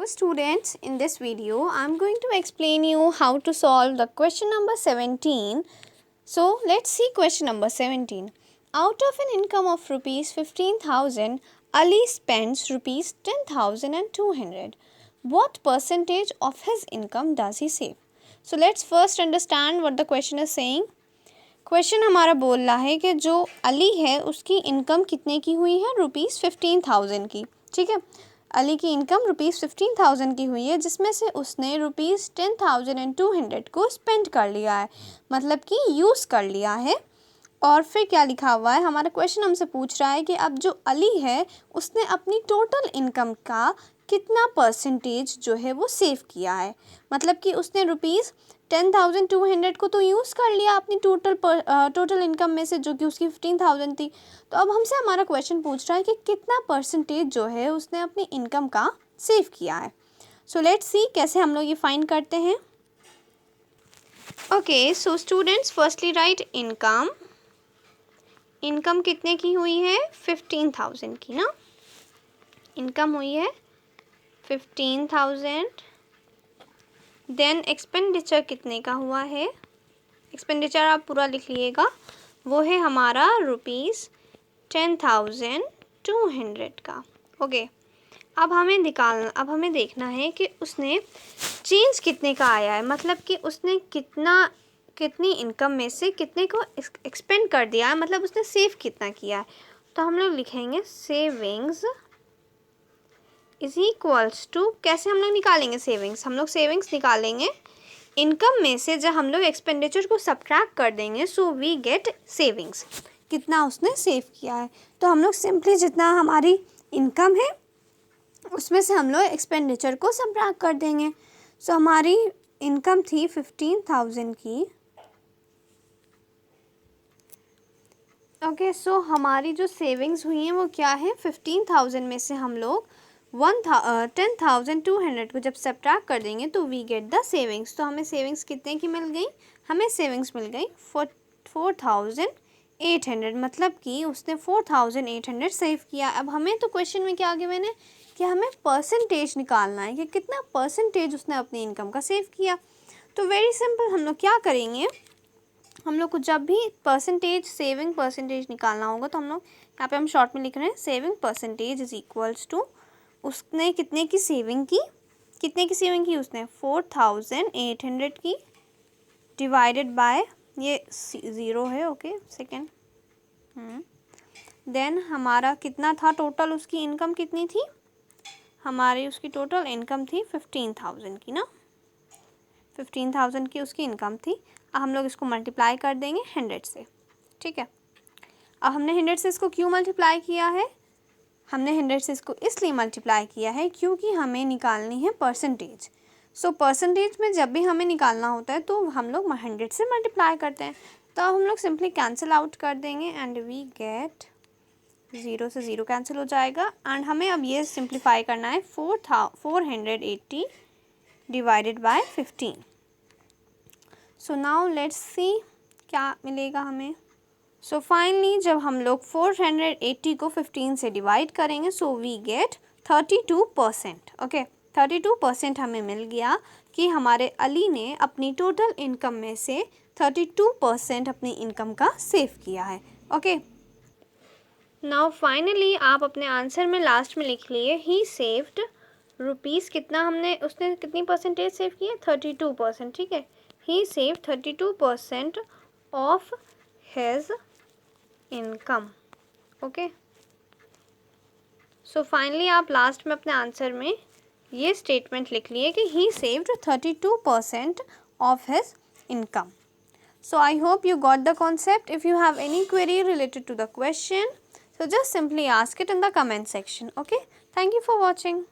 Hello students, in this video I am going to explain you how to solve the question number 17. So let's see question number 17. Out of an income of rupees 15,000, Ali spends rupees 10,200. What percentage of his income does he save? So let's first understand what the question is saying. Question हमारा बोल रहा है कि जो अली है उसकी income कितने की हुई है, रुपीज़ 15,000 की. ठीक है, अली की इनकम रुपीज़ 15,000 की हुई है, जिसमें से उसने रुपीज़ 10,200 को स्पेंड कर लिया है, मतलब कि यूज़ कर लिया है. और फिर क्या लिखा हुआ है, हमारा क्वेश्चन हमसे पूछ रहा है कि अब जो अली है उसने अपनी टोटल इनकम का कितना परसेंटेज जो है वो सेव किया है. मतलब कि उसने रुपीज़ 10,200 को तो यूज़ कर लिया अपनी टोटल इनकम में से, जो कि उसकी 15,000 थी. तो अब हमसे हमारा क्वेश्चन पूछ रहा है कि कितना परसेंटेज जो है उसने अपनी इनकम का सेव किया है. सो लेट्स सी कैसे हम लोग ये फाइंड करते हैं. Okay, so students firstly right income. Income कितने की हुई है, 15,000 की ना. इनकम हुई है 15,000. देन एक्सपेंडिचर कितने का हुआ है, एक्सपेंडिचर आप पूरा लिख लीजिएगा, वो है हमारा रुपीज़ 10,200 का. ओके, अब हमें देखना है कि उसने चेंज कितने का आया है, मतलब कि उसने कितनी इनकम में से कितने को एक्सपेंड कर दिया है, मतलब उसने सेव कितना किया है. तो हम लोग लिखेंगे सेविंग्स इज इक्वल्स टू, कैसे हम लोग निकालेंगे सेविंग्स, हम लोग सेविंग्स निकालेंगे इनकम में से जब हम लोग एक्सपेंडिचर को सब्ट्रैक्ट कर देंगे, सो वी गेट सेविंग्स, कितना उसने सेव किया है. तो हम लोग सिंपली जितना हमारी इनकम है उसमें से हम लोग एक्सपेंडिचर को सब्ट्रैक्ट कर देंगे. सो हमारी इनकम थी 15,000 की. ओके, सो हमारी जो सेविंग्स हुई हैं वो क्या है, 15,000 में से हम लोग 10,200 को जब सब्ट्रैक्ट कर देंगे तो वी गेट द सेविंग्स. तो हमें सेविंग्स कितने की मिल गई, हमें सेविंग्स मिल गई 4,800, मतलब कि उसने 4,800 सेव किया. अब हमें तो क्वेश्चन में क्या गिवन है कि हमें परसेंटेज निकालना है कि कितना परसेंटेज उसने अपनी इनकम का सेव किया. तो वेरी सिंपल, हम लोग क्या करेंगे, हम लोग को जब भी सेविंग परसेंटेज निकालना होगा तो हम लोग यहाँ पे हम शॉर्ट में लिख रहे हैं saving percentage is equals to, उसने कितने की सेविंग की, उसने 4,800 की डिवाइडेड बाय, ये 0 है. Okay, second. देन हमारा कितना था टोटल, उसकी इनकम कितनी थी, हमारी उसकी टोटल इनकम थी 15,000 की ना, 15,000 की उसकी इनकम थी. अब हम लोग इसको मल्टीप्लाई कर देंगे 100 से. ठीक है, अब हमने 100 से इसको क्यों मल्टीप्लाई किया है, हमने 100 से इसको इसलिए मल्टीप्लाई किया है क्योंकि हमें निकालनी है परसेंटेज. सो परसेंटेज में जब भी हमें निकालना होता है तो हम लोग 100 से मल्टीप्लाई करते हैं. तो अब हम लोग सिंपली कैंसिल आउट कर देंगे एंड वी गेट 0 से 0 कैंसिल हो जाएगा. एंड हमें अब ये सिंप्लीफाई करना है 480 divided by 15. So now let's see क्या मिलेगा हमें. सो फाइनली जब हम लोग 480 को 15 से डिवाइड करेंगे सो वी गेट 32%. ओके, 32% हमें मिल गया कि हमारे अली ने अपनी टोटल इनकम में से 32% अपनी इनकम का सेव किया है. ओके, नाउ फाइनली आप अपने आंसर में लास्ट में लिख लिए ही सेव्ड रुपीज़, कितना उसने कितनी परसेंटेज सेव किया, 32%. ठीक है, he save 32% of his income. Okay, so finally आप लास्ट में अपने आंसर में ये स्टेटमेंट लिख लिए कि he saved 32% of his income. So I hope you got the concept. If you have any query related to the question, so just simply ask it in the comment section. Okay, thank you for watching.